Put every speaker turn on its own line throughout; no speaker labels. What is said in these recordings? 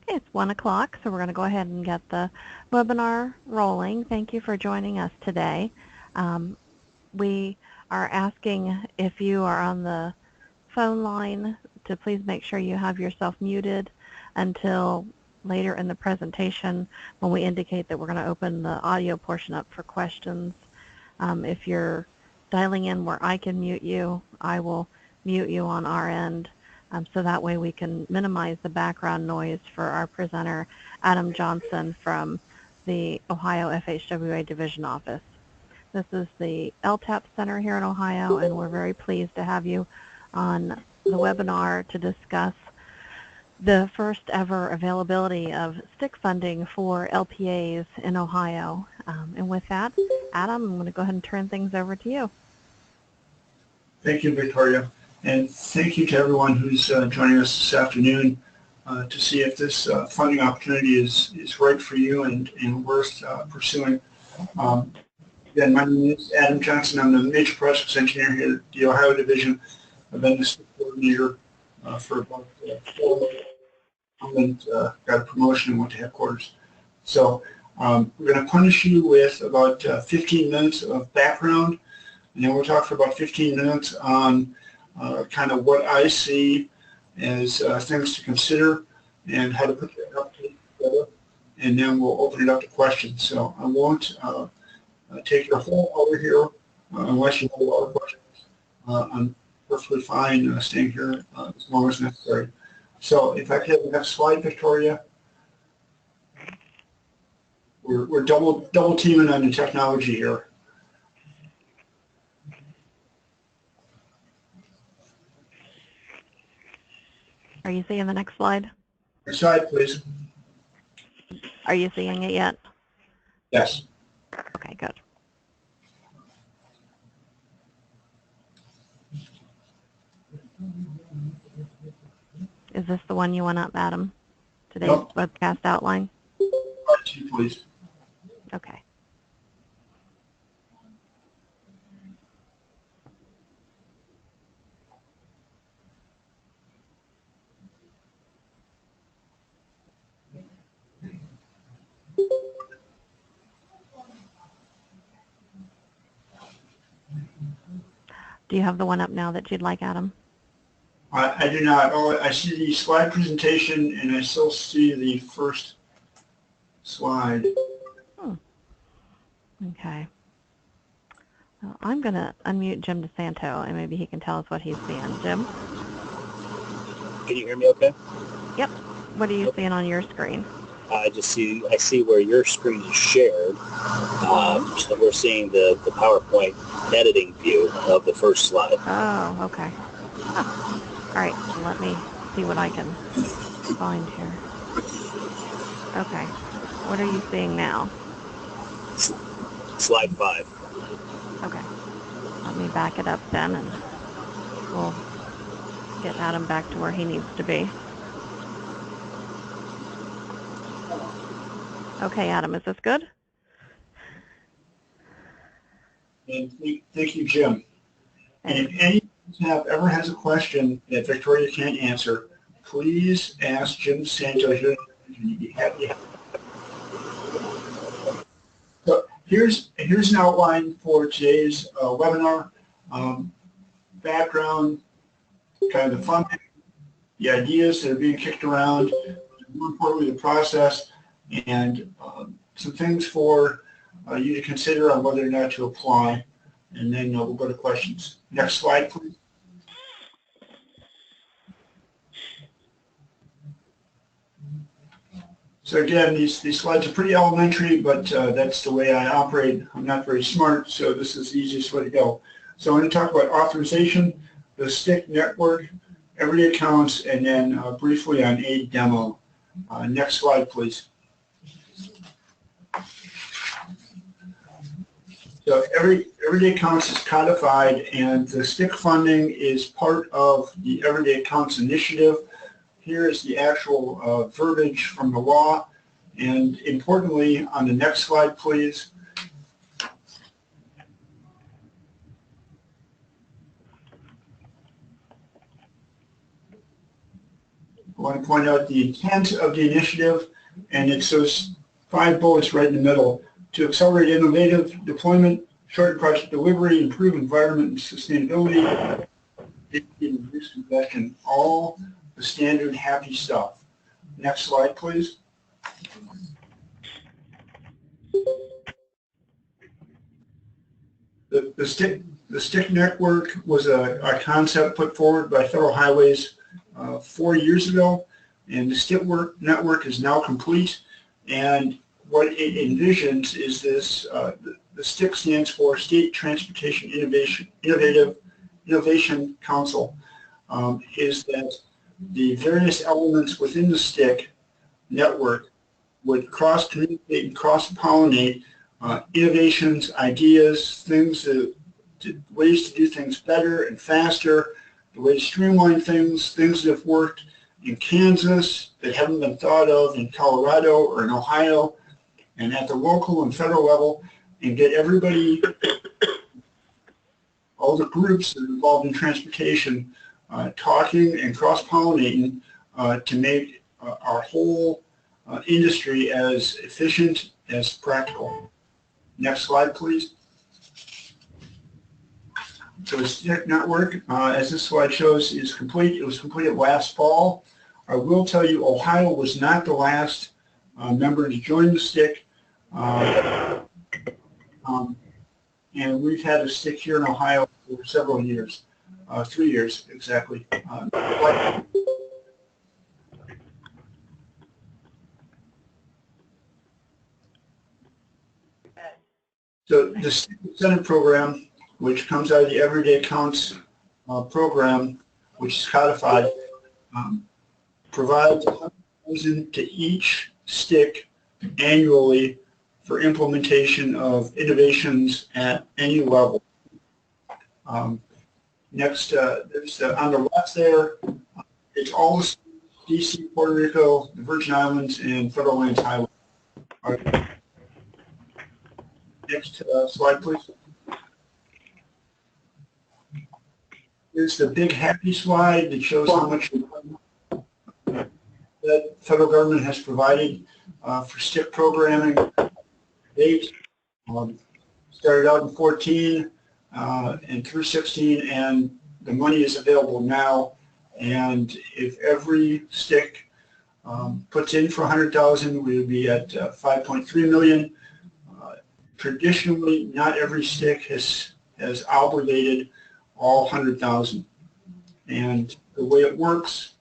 Okay, it's 1 o'clock, so we're going to go ahead and get the webinar rolling. Thank you for joining us today. We are asking if you are on the phone line to please make sure you have yourself muted until later in the presentation when we indicate that we're going to open the audio portion up for questions. If you're dialing in where I can mute you, I will mute you on our end. So that way we can minimize the background noise for our presenter, Adam Johnson from the Ohio FHWA Division Office. This is the LTAP Center here in Ohio, and we're very pleased to have you on the webinar to discuss the first ever availability of STIC funding for LPAs in Ohio. And with that, Adam, I'm going to go ahead and turn things over to you.
Thank you, Victoria. And thank you to everyone who's joining us this afternoon to see if this funding opportunity is right for you and worth pursuing. Again, my name is Adam Johnson. I'm the Major Process Engineer here at the Ohio Division. I've been the STIC coordinator for about 4 months and got a promotion and went to headquarters. So we're going to punish you with about 15 minutes of background, and then we'll talk for about 15 minutes on kind of what I see as things to consider and how to put that up together, and then we'll open it up to questions. So I won't take your whole hour here unless you have a lot of questions. I'm perfectly fine staying here as long as necessary. So if I could have the next slide, Victoria. We're double teaming on the technology here.
Are you seeing the next slide?
Next slide, please.
Are you seeing it yet?
Yes.
Okay, good. Is this the one you want up, Adam? Today's webcast outline?
Slide 2, please.
Okay. Do you have the one up now that you'd like, Adam?
I do not. Oh, I see the slide presentation, and I still see the first slide.
Okay. Well, I'm going to unmute Jim DeSanto, and maybe he can tell us what he's seeing. Jim?
Can you hear me okay?
Yep. What are you seeing on your screen?
I see where your screen is shared. So we're seeing the PowerPoint editing view of the first slide.
Oh, okay. Oh. All right, let me see what I can find here. Okay. What are you seeing now?
Slide 5.
Okay. Let me back it up then, and we'll get Adam back to where he needs to be. Okay, Adam, is this good?
And thank you, Jim. And if anyone ever has a question that Victoria can't answer, please ask Jim DeSanto here. So here's an outline for today's webinar. Background, kind of the funding, the ideas that are being kicked around, more importantly the process, and some things for you to consider on whether or not to apply. And then we'll go to questions. Next slide, please. So again, these slides are pretty elementary, but that's the way I operate. I'm not very smart, so this is the easiest way to go. So I'm going to talk about authorization, the STIC network, everyday accounts, and then briefly on aid demo. Next slide, please. So everyday accounts is codified, and the STIC funding is part of the Everyday Accounts Initiative. Here is the actual verbiage from the law, and importantly, on the next slide, please. want to point out the intent of the initiative, and it's those 5 bullets right in the middle: to accelerate innovative deployment, shorten project delivery, improve environment and sustainability, reduce congestion, all the standard happy stuff. Next slide, please. The STIC network was a concept put forward by Federal Highways 4 years ago, and the STIC network is now complete. And what it envisions is this: the STIC stands for State Transportation Innovation Council. Is that the various elements within the STIC network would cross-communicate and cross-pollinate innovations, ideas, things, ways to do things better and faster, the way to streamline things that have worked in Kansas that haven't been thought of in Colorado or in Ohio, and at the local and federal level, and get everybody, all the groups that are involved in transportation, talking and cross-pollinating to make our whole industry as efficient as practical. Next slide, please. So the STIC network, as this slide shows, is complete. It was completed last fall. I will tell you, Ohio was not the last member to join the STIC. And we've had a STIC here in Ohio for several years, 3 years exactly. So the STIC incentive program, which comes out of the Everyday Counts program, which is codified, provides $100,000 to each STIC annually for implementation of innovations at any level. Next, there's on the left there, it's all the DC, Puerto Rico, the Virgin Islands, and Federal Lands Highway. Next slide, please. Here's the big happy slide that shows how much that federal government has provided for STIC programming. Started out in 14 and through 16, and the money is available now. And if every STIC puts in for 100,000, we would be at 5.3 million. Traditionally, not every STIC has obligated all 100,000. And the way it works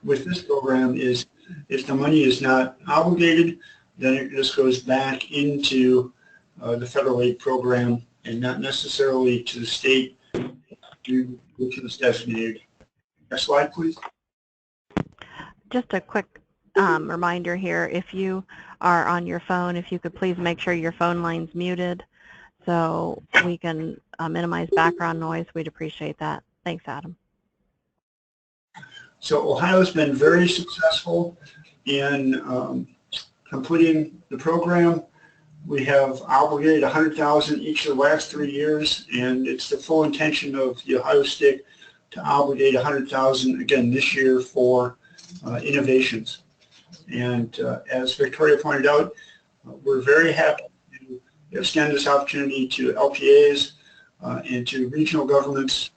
with this program is if the money is not obligated, then it just goes back into the federal aid program and not necessarily to the state which is designated. Next slide, please.
Just a quick reminder here, if you are on your phone, if you could please make sure your phone line's muted so we can minimize background noise. We'd appreciate that. Thanks, Adam.
So Ohio's been very successful in completing the program. We have obligated 100,000 each of the last 3 years, and it's the full intention of the Ohio STIC to obligate 100,000 again this year for innovations. And as Victoria pointed out, we're very happy to extend this opportunity to LPAs and to regional governments,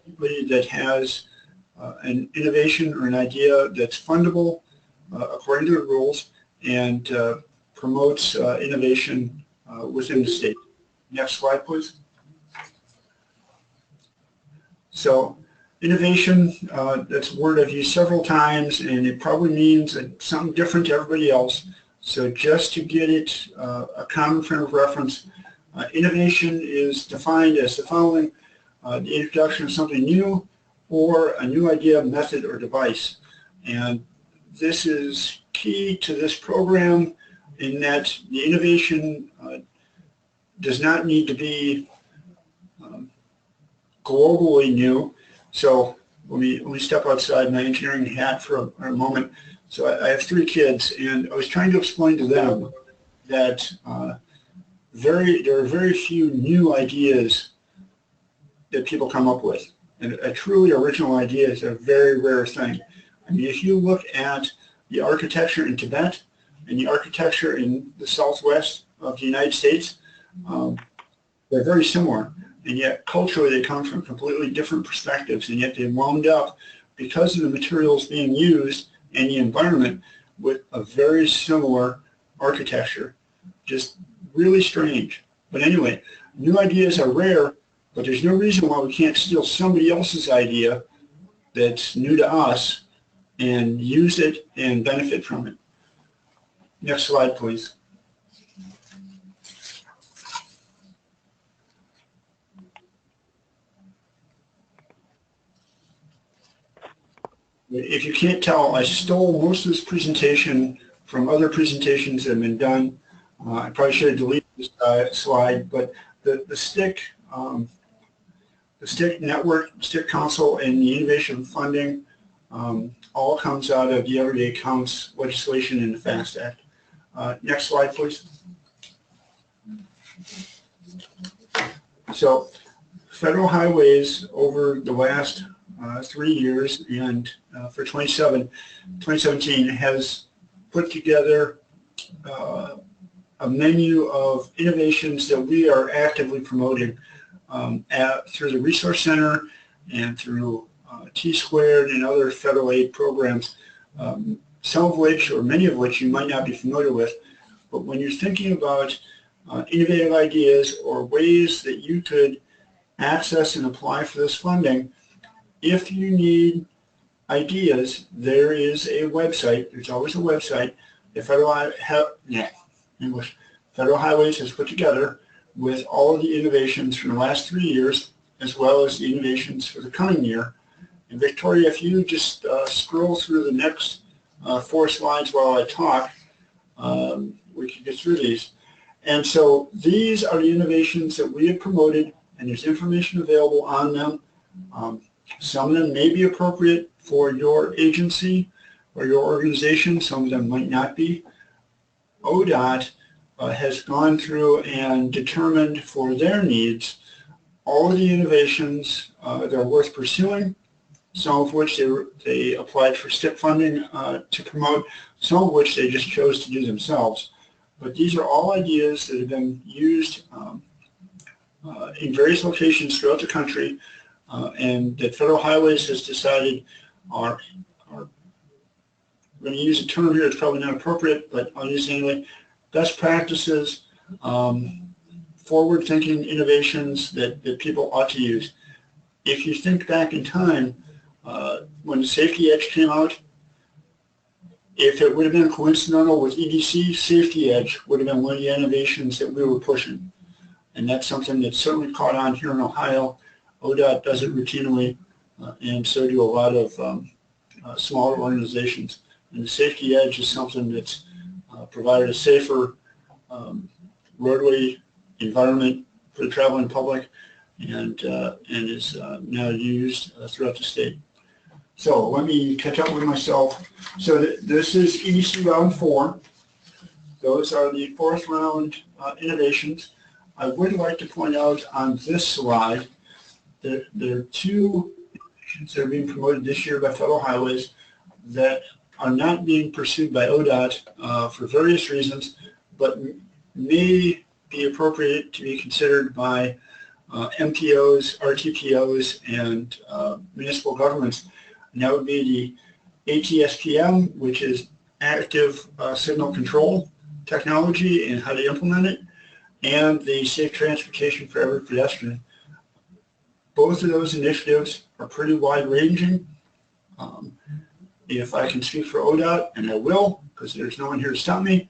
anybody that has an innovation or an idea that's fundable according to the rules and promotes innovation within the state. Next slide, please. So innovation, that's a word I've used several times, and it probably means something different to everybody else. So just to get it a common frame of reference, innovation is defined as the following: the introduction of something new or a new idea, method, or device. And this is key to this program in that the innovation does not need to be globally new. So let me step outside my engineering hat for a moment. So I have 3 kids, and I was trying to explain to them that there are very few new ideas that people come up with. And a truly original idea is a very rare thing. I mean, if you look at the architecture in Tibet and the architecture in the southwest of the United States, they're very similar. And yet culturally they come from completely different perspectives, and yet they wound up, because of the materials being used and the environment, with a very similar architecture. Just really strange. But anyway, new ideas are rare, but there's no reason why we can't steal somebody else's idea that's new to us and use it and benefit from it. Next slide, please. If you can't tell, I stole most of this presentation from other presentations that have been done. I probably should have deleted this slide, but the STIC network, STIC Council, and the innovation funding all comes out of the Everyday Counts legislation in the FAST Act. Next slide, please. So, federal highways over the last 3 years and for 2017 has put together a menu of innovations that we are actively promoting through the Resource Center and through T-Squared and other federal aid programs, some of which, or many of which, you might not be familiar with. But when you're thinking about innovative ideas or ways that you could access and apply for this funding, if you need ideas, there is a website. There's always a website that Federal Highways has put together with all of the innovations from the last 3 years, as well as the innovations for the coming year. And Victoria, if you just scroll through the next 4 slides while I talk, we can get through these. And so these are the innovations that we have promoted, and there's information available on them. Some of them may be appropriate for your agency or your organization. Some of them might not be. ODOT has gone through and determined for their needs all of the innovations that are worth pursuing, some of which they applied for STIC funding to promote, some of which they just chose to do themselves. But these are all ideas that have been used in various locations throughout the country, and that Federal Highways has decided are I'm going to use a term here that's probably not appropriate, but I'll use it anyway, best practices, forward-thinking innovations that people ought to use. If you think back in time, when the Safety Edge came out, if it would have been coincidental with EDC, Safety Edge would have been one of the innovations that we were pushing. And that's something that's certainly caught on here in Ohio. ODOT does it routinely, and so do a lot of smaller organizations. And the Safety Edge is something that's provided a safer roadway environment for the traveling public, and is now used throughout the state. So let me catch up with myself. So this is EDC round 4. Those are the 4th round innovations. I would like to point out on this slide that there are 2 innovations that are being promoted this year by Federal Highways that are not being pursued by ODOT for various reasons, but may be appropriate to be considered by MPOs, RTPOs, and municipal governments. And that would be the ATSPM, which is active signal control technology and how to implement it, and the safe transportation for every pedestrian. Both of those initiatives are pretty wide-ranging. If I can speak for ODOT, and I will, because there's no one here to stop me,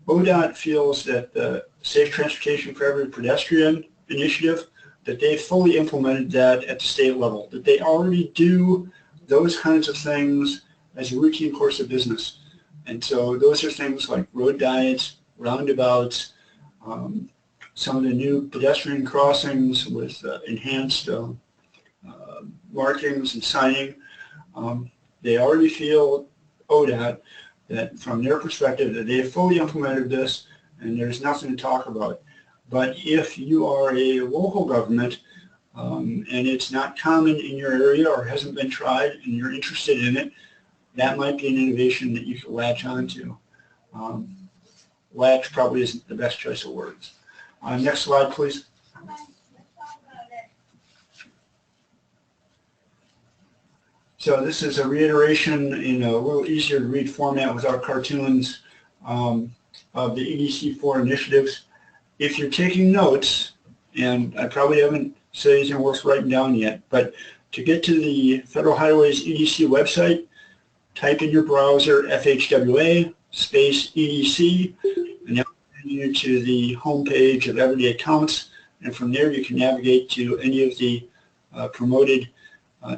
ODOT feels that the Safe Transportation for Every Pedestrian initiative, that they fully implemented that at the state level, that they already do those kinds of things as a routine course of business. And so those are things like road diets, roundabouts, some of the new pedestrian crossings with enhanced markings and signing. They already feel, ODOT, that from their perspective that they have fully implemented this and there's nothing to talk about. But if you are a local government, and it's not common in your area or hasn't been tried and you're interested in it, that might be an innovation that you could latch onto. Latch probably isn't the best choice of words. Next slide, please. So this is a reiteration in a little easier to read format without cartoons of the EDC-4 initiatives. If you're taking notes, and I probably haven't said anything worth writing down yet, but to get to the Federal Highways EDC website, type in your browser FHWA space EDC, and that will bring you to the home page of Everyday Accounts, and from there you can navigate to any of the promoted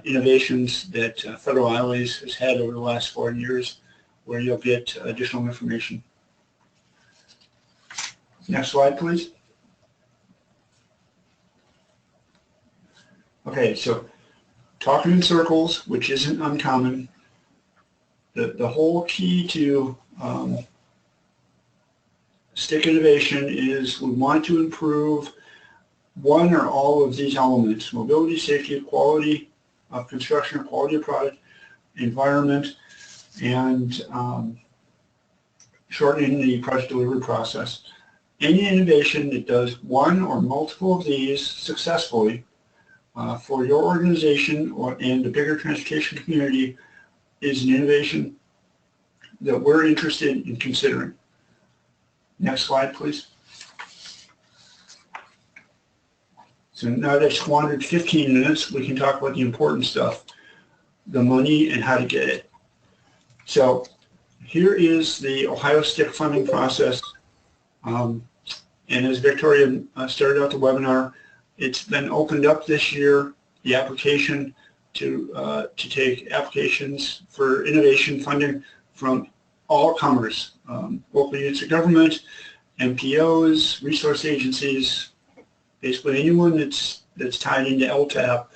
innovations that Federal Highways has had over the last 4 years, where you'll get additional information. Next slide, please. Okay, so talking in circles, which isn't uncommon. The whole key to STIC innovation is we want to improve one or all of these elements: mobility, safety, quality of construction, quality of product, environment, and shortening the project delivery process. Any innovation that does one or multiple of these successfully for your organization and the bigger transportation community is an innovation that we're interested in considering. Next slide, please. So now that I've squandered 15 minutes, we can talk about the important stuff, the money and how to get it. So here is the Ohio STIC funding process. And as Victoria started out the webinar, it's been opened up this year, the application to take applications for innovation funding from all comers, local units of government, MPOs, resource agencies, basically anyone that's tied into LTAP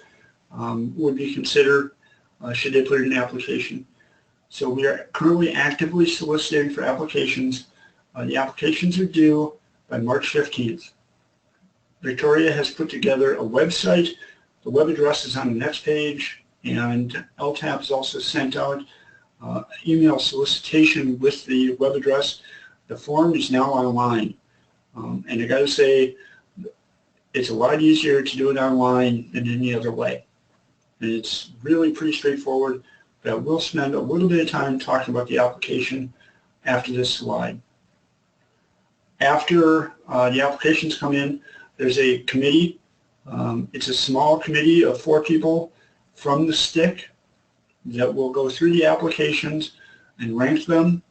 would be considered should they put in an application. So we are currently actively soliciting for applications. The applications are due by March 15th. Victoria has put together a website. The web address is on the next page, and LTAP has also sent out email solicitation with the web address. The form is now online, and I got to say, it's a lot easier to do it online than any other way. And it's really pretty straightforward, but we'll spend a little bit of time talking about the application after this slide. After the applications come in, there's a committee. It's a small committee of 4 people from the STIC that will go through the applications and rank them,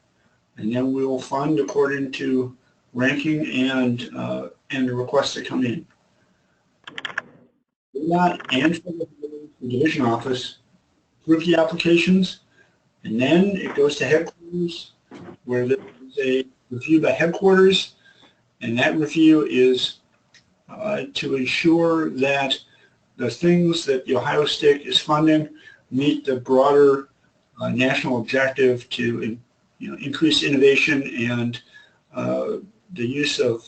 and then we will fund according to ranking and the requests that come in. And from the division office, approve the applications, and then it goes to headquarters, where there's a review by headquarters, and that review is to ensure that the things that the Ohio STIC is funding meet the broader national objective to increase innovation and the use of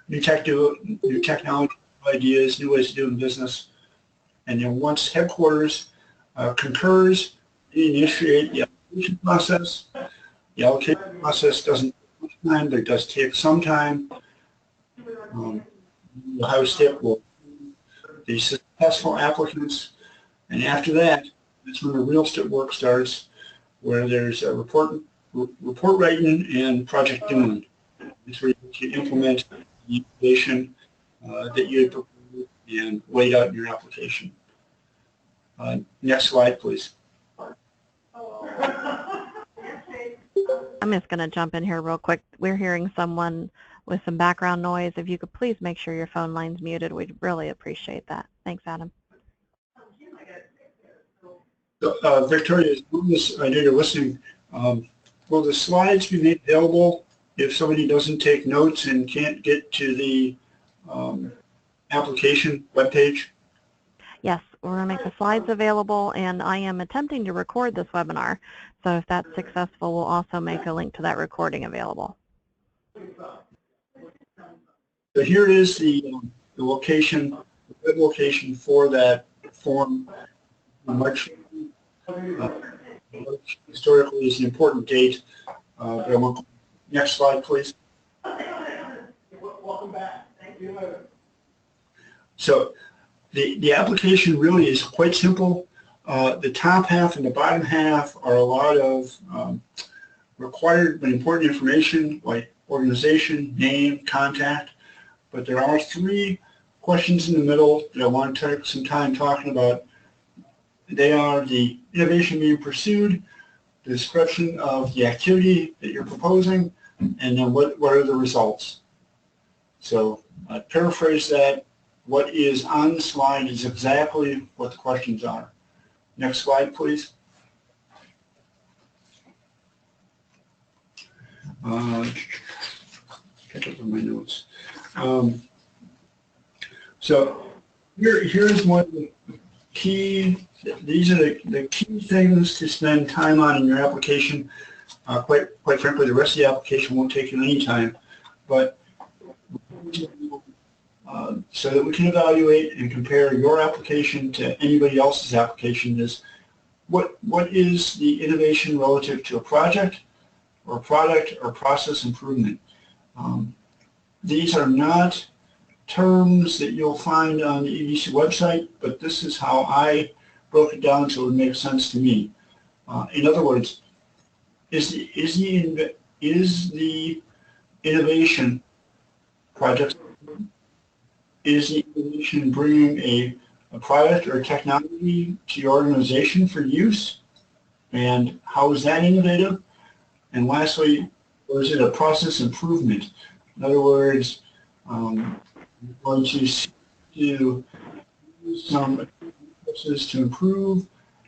new technology ideas, new ways of doing business. And then once headquarters concurs, we initiate the application process. The allocation process doesn't take much time, but it does take some time. Ohio STIC will the successful applicants, and after that, that's when the real STIC work starts, where there's a report writing and project doing. It's where you implement the innovation that you had proposed and laid out in your application. Next slide, please.
I'm just going to jump in here real quick. We're hearing someone with some background noise. If you could please make sure your phone line's muted, we'd really appreciate that. Thanks, Adam.
So, Victoria, I know you're listening. Will the slides be made available if somebody doesn't take notes and can't get to the application webpage?
Yes, we're going to make the slides available, and I am attempting to record this webinar. So if that's successful, we'll also make a link to that recording available.
So here is the location web location for that form. March historically is an important date. But I want, next slide, please. Welcome back. Thank you. So the application really is quite simple. The top half and the bottom half are a lot of required but important information like organization, name, contact. But there are 3 questions in the middle that I want to take some time talking about. They are the innovation being pursued, the description of the activity that you're proposing, and then what are the results. So paraphrase that. What is on the slide is exactly what the questions are. Next slide, please. Catch up on my notes. So here's one of the key. These are the key things to spend time on in your application. Quite frankly, the rest of the application won't take you any time, but so that we can evaluate and compare your application to anybody else's application is what is the innovation relative to a project or product or process improvement. These are not terms that you'll find on the EDC website, but this is how I broke it down so it would make sense to me. In other words, is the innovation project, is the innovation bringing a product or a technology to your organization for use? And how is that innovative? And lastly, or is it a process improvement? In other words, you're going to do some processes to improve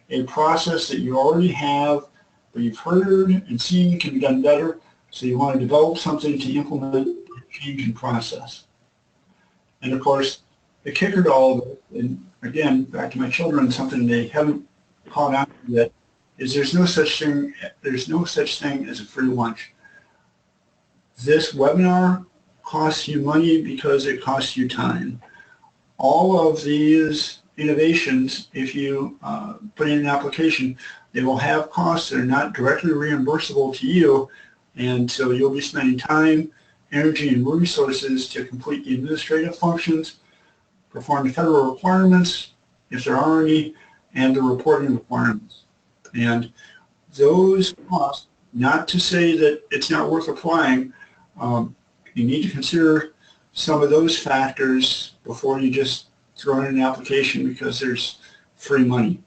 a process that you already have, but you've heard and seen can be done better, so you want to develop something to implement a change in process. And of course, the kicker to all of it, and again, back to my children, something they haven't caught on yet, is there's no such thing as a free lunch. This webinar costs you money because it costs you time. All of these innovations, if you put in an application, they will have costs that are not directly reimbursable to you, and so you'll be spending time, energy, and resources to complete the administrative functions, perform the federal requirements, if there are any, and the reporting requirements. And those costs, not to say that it's not worth applying, you need to consider some of those factors before you just throw in an application because there's free money.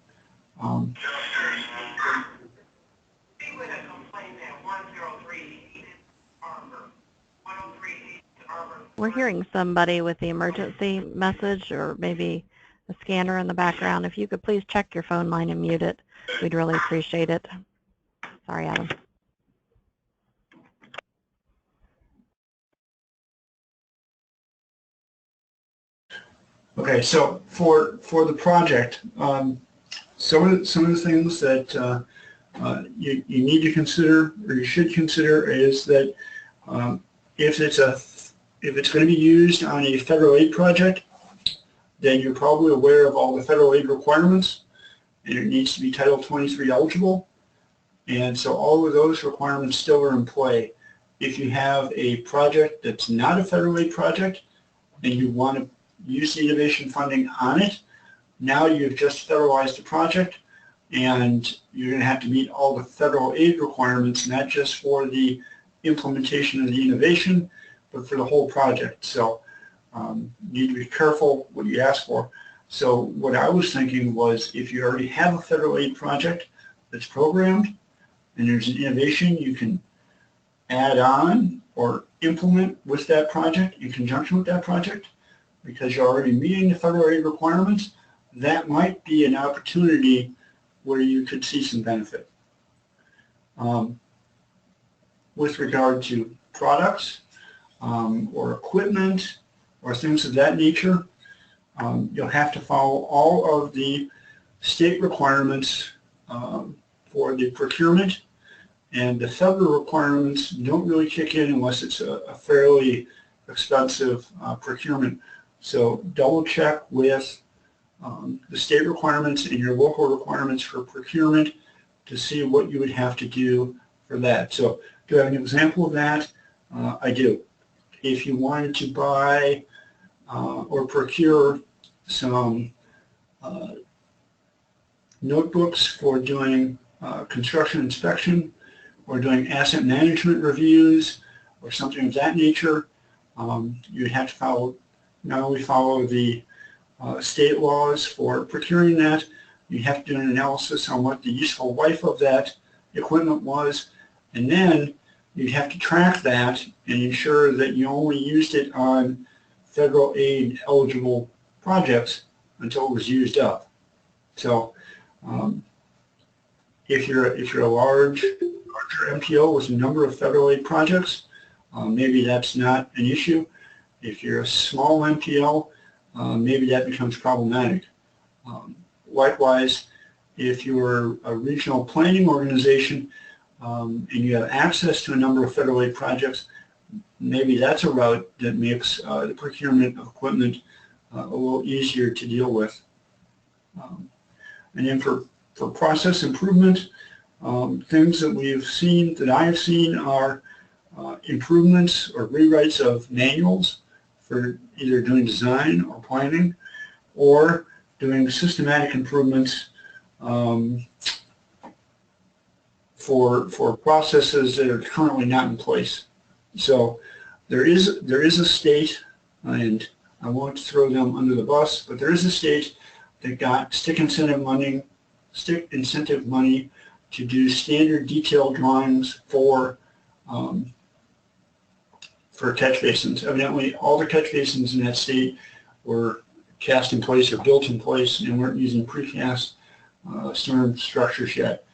We're hearing somebody with the emergency message or maybe a scanner in the background. If you could please check your phone line and mute it, we'd really appreciate it. Sorry, Adam.
Okay, so for the project, some of the things that you need to consider, or you should consider, is that if it's going to be used on a federal aid project, then you're probably aware of all the federal aid requirements, and it needs to be Title 23 eligible, and so all of those requirements still are in play. If you have a project that's not a federal aid project and you want to use the innovation funding on it, now you've just federalized the project, and you're going to have to meet all the federal aid requirements, not just for the implementation of the innovation, but for the whole project. So you need to be careful what you ask for. So what I was thinking was, if you already have a federal aid project that's programmed and there's an innovation you can add on or implement with that project in conjunction with that project, because you're already meeting the federal aid requirements, that might be an opportunity where you could see some benefit. With regard to products or equipment or things of that nature, you'll have to follow all of the state requirements for the procurement, and the federal requirements don't really kick in unless it's a fairly expensive procurement. So double check with the state requirements and your local requirements for procurement to see what you would have to do for that. So do I have an example of that? I do. If you wanted to buy or procure some notebooks for doing construction inspection or doing asset management reviews or something of that nature, you'd have to follow, not only follow the state laws for procuring that, you have to do an analysis on what the useful life of that equipment was, and then you'd have to track that and ensure that you only used it on federal aid eligible projects until it was used up. So if you're a larger MPO with a number of federal aid projects, maybe that's not an issue. If you're a small MPO, maybe that becomes problematic. Likewise, if you're a regional planning organization and you have access to a number of federal aid projects, maybe that's a route that makes the procurement of equipment a little easier to deal with. And then for process improvement, things that we've seen, that I have seen, are improvements or rewrites of manuals for either doing design or planning, or doing systematic improvements for processes that are currently not in place. So there is a state, and I won't throw them under the bus, but there is a state that got STIC incentive money to do standard detailed drawings for catch basins. Evidently, all the catch basins in that state were cast in place or built in place and weren't using precast stone structures yet.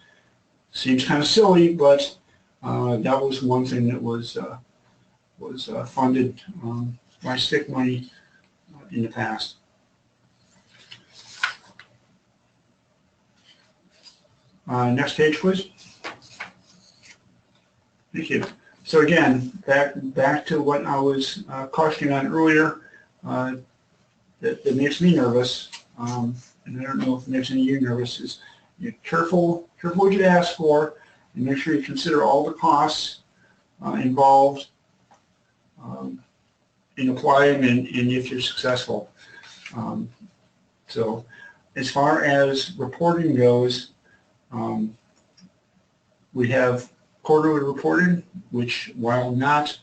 Seems kind of silly, but that was one thing that was funded by STIC money in the past. Next page, please. Thank you. So again, back to what I was cautioning on earlier, that makes me nervous, and I don't know if it makes any of you nervous, is you're careful what you ask for, and make sure you consider all the costs involved in applying and if you're successful. So as far as reporting goes, we have quarterly reporting, which, while not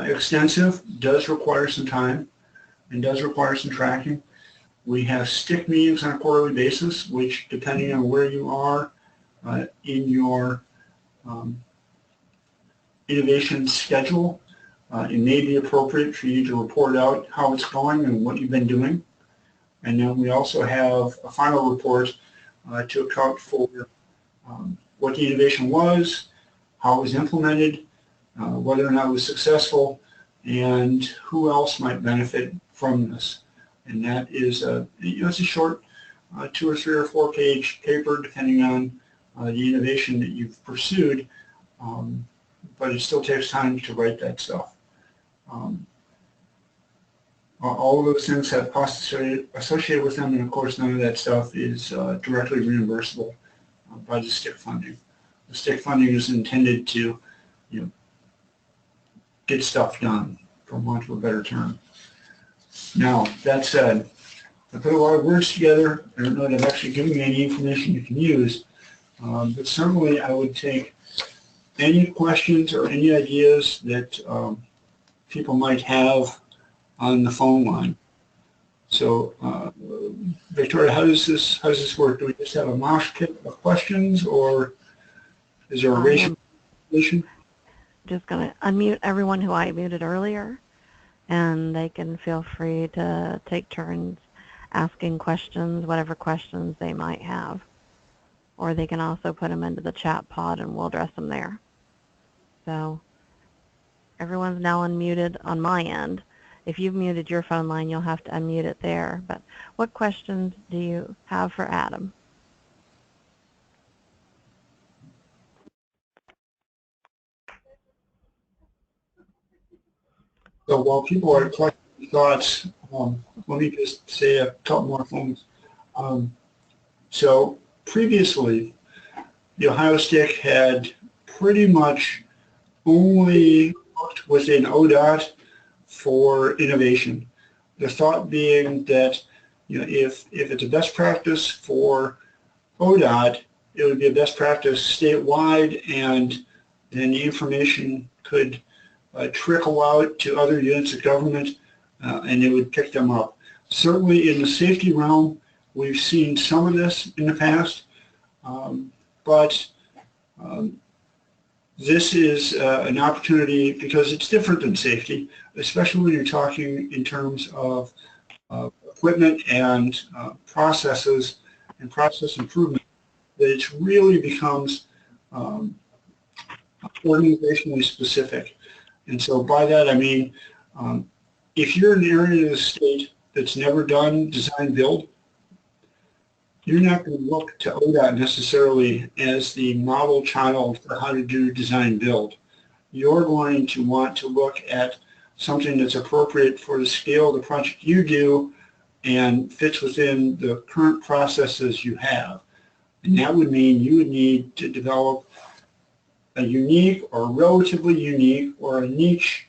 extensive, does require some time and does require some tracking. We have STIC meetings on a quarterly basis, which, depending on where you are in your innovation schedule, it may be appropriate for you to report out how it's going and what you've been doing. And then we also have a final report to account for what the innovation was, how it was implemented, whether or not it was successful, and who else might benefit from this. And that is it's a short 2 or 3 or 4 page paper, depending on the innovation that you've pursued, but it still takes time to write that stuff. All of those things have costs associated with them, and of course none of that stuff is directly reimbursable by the STIC funding. The STIC funding is intended to, get stuff done, for want of a better term. Now, that said, I put a lot of words together. I don't know that I've actually given you any information you can use, but certainly I would take any questions or any ideas that people might have on the phone line. So, Victoria, how does this work? Do we just have a mosh pit of questions, or is there a ratio?
Just going to unmute everyone who I muted earlier, and they can feel free to take turns asking questions, whatever questions they might have. Or they can also put them into the chat pod and we'll address them there. So everyone's now unmuted on my end. If you've muted your phone line, you'll have to unmute it there. But what questions do you have for Adam?
So while people are collecting thoughts, let me just say a couple more things. So previously, the Ohio STIC had pretty much only worked within ODOT for innovation. The thought being that, you know, if it's a best practice for ODOT, it would be a best practice statewide, and then the information could trickle out to other units of government, and they would pick them up. Certainly in the safety realm, we've seen some of this in the past, but this is an opportunity because it's different than safety, especially when you're talking in terms of equipment and processes and process improvement, that it really becomes organizationally specific. And so by that I mean, if you're in an area of the state that's never done design build, you're not going to look to ODOT necessarily as the model child for how to do design build. You're going to want to look at something that's appropriate for the scale of the project you do and fits within the current processes you have. And that would mean you would need to develop a unique or relatively unique or a niche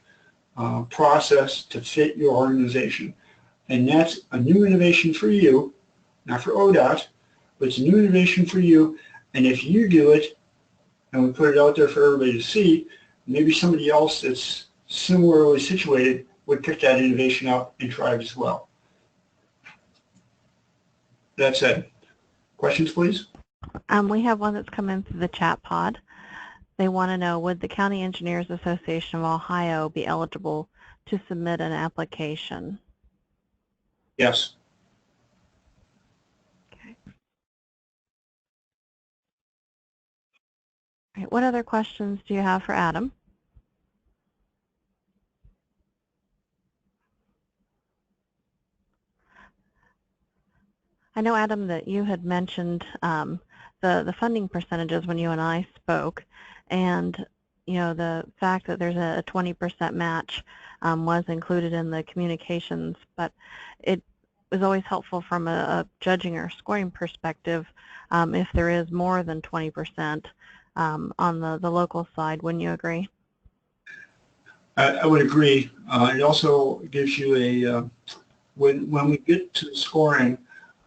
process to fit your organization. And that's a new innovation for you, not for ODOT, but it's a new innovation for you. And if you do it, and we put it out there for everybody to see, maybe somebody else that's similarly situated would pick that innovation up and try it as well. That said, questions, please?
We have one that's come in through the chat pod. They want to know, would the County Engineers Association of Ohio be eligible to submit an application?
Yes.
Okay. All right, what other questions do you have for Adam? I know, Adam, that you had mentioned the funding percentages when you and I spoke, and you know, the fact that there's a 20% match was included in the communications, but it was always helpful from a judging or scoring perspective if there is more than 20% on the local side. Wouldn't you agree?
I would agree. It also gives you a, when we get to the scoring,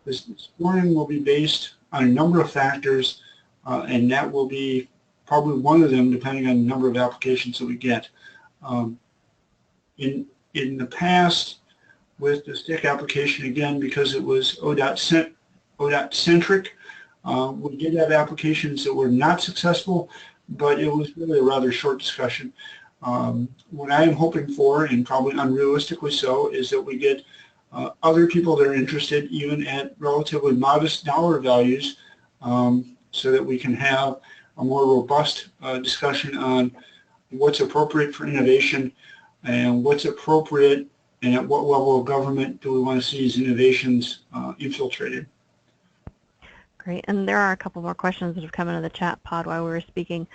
the scoring will be based on a number of factors, and that will be probably one of them depending on the number of applications that we get. In the past, with the STIC application, again, because it was ODOT-centric, we did have applications that were not successful, but it was really a rather short discussion. What I am hoping for, and probably unrealistically so, is that we get other people that are interested, even at relatively modest dollar values, so that we can have a more robust discussion on what's appropriate for innovation and what's appropriate and at what level of government do we want to see these innovations infiltrated.
Great. And there are a couple more questions that have come into the chat pod while we were speaking.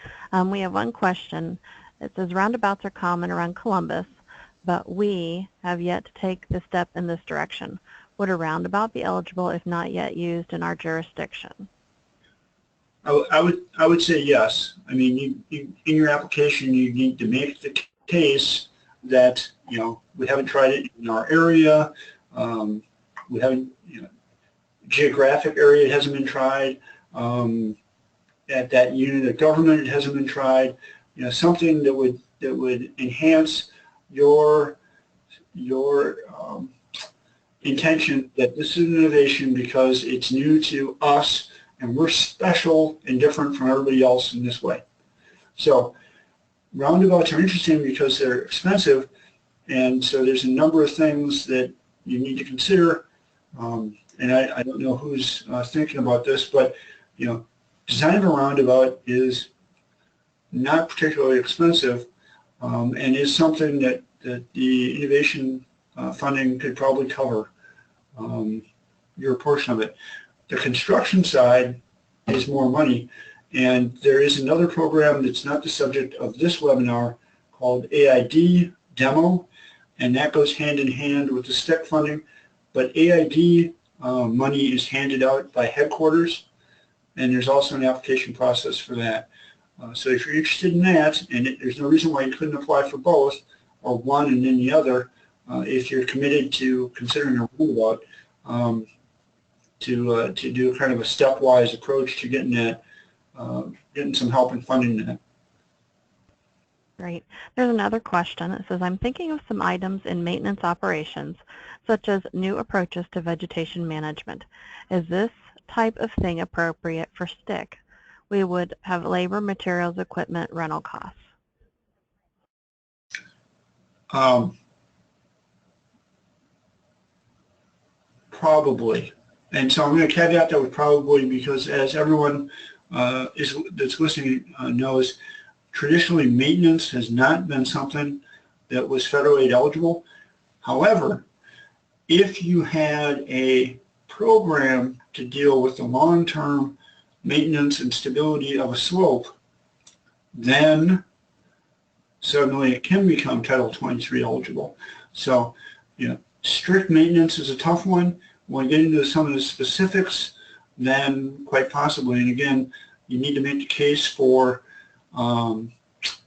We have one question. It says, roundabouts are common around Columbus, but we have yet to take the step in this direction. Would a roundabout be eligible if not yet used in our jurisdiction?
I would say yes. I mean, in your application, you need to make the case that, you know, we haven't tried it in our area. We haven't, you know, geographic area, it hasn't been tried. At that unit of government, it hasn't been tried. You know, something that would enhance your intention that this is an innovation because it's new to us and we're special and different from everybody else in this way. So roundabouts are interesting because they're expensive, and so there's a number of things that you need to consider. And I don't know who's thinking about this, but you know, design of a roundabout is not particularly expensive, and is something that the innovation funding could probably cover your portion of it. The construction side is more money, and there is another program that's not the subject of this webinar called AID Demo, and that goes hand in hand with the STIC funding. but AID money is handed out by headquarters, and there's also an application process for that. So if you're interested in that, and there's no reason why you couldn't apply for both, or one and then the other, if you're committed to considering a roundabout, to do kind of a stepwise approach to getting that, getting some help in funding that.
Great. There's another question. It says, I'm thinking of some items in maintenance operations, such as new approaches to vegetation management. Is this type of thing appropriate for STIC? We would have labor, materials, equipment, rental costs.
Probably. And so I'm going to caveat that with probably, because as everyone that's listening knows, traditionally maintenance has not been something that was federal aid eligible. However, if you had a program to deal with the long-term maintenance and stability of a slope, then suddenly it can become Title 23 eligible. So, strict maintenance is a tough one. When we get into some of the specifics, then quite possibly, and again, you need to make the case for,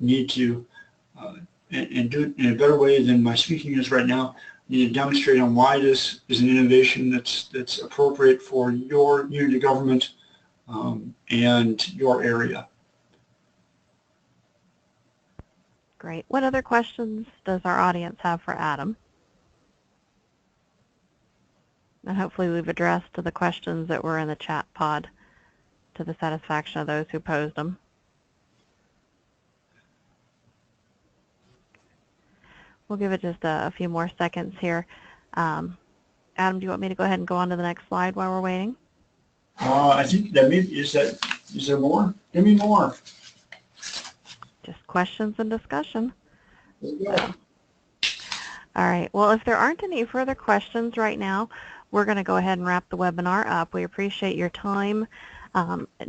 need to, and do it in a better way than my speaking is right now, you need to demonstrate on why this is an innovation that's appropriate for your unit of government and your area.
Great. What other questions does our audience have for Adam? And hopefully we've addressed the questions that were in the chat pod to the satisfaction of those who posed them. We'll give it just a few more seconds here. Adam, do you want me to go ahead and go on to the next slide while we're waiting?
I think that maybe, is there more? Give me more.
Just questions and discussion.
Yeah.
All right. Well, if there aren't any further questions right now, we're going to go ahead and wrap the webinar up. We appreciate your time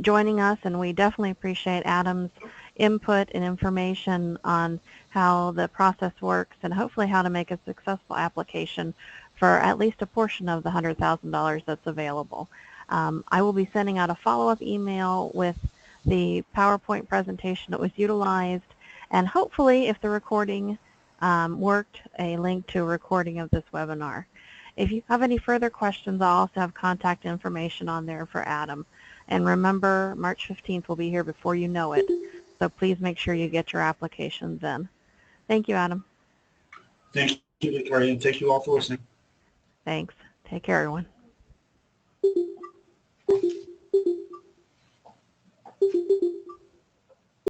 joining us, and we definitely appreciate Adam's input and information on how the process works and hopefully how to make a successful application for at least a portion of the $100,000 that's available. I will be sending out a follow-up email with the PowerPoint presentation that was utilized, and hopefully, if the recording worked, a link to a recording of this webinar. If you have any further questions, I'll also have contact information on there for Adam. And remember, March 15th will be here before you know it, so please make sure you get your applications in. Thank you, Adam.
Thank you, Victoria, and thank you all for listening.
Thanks. Take care, everyone.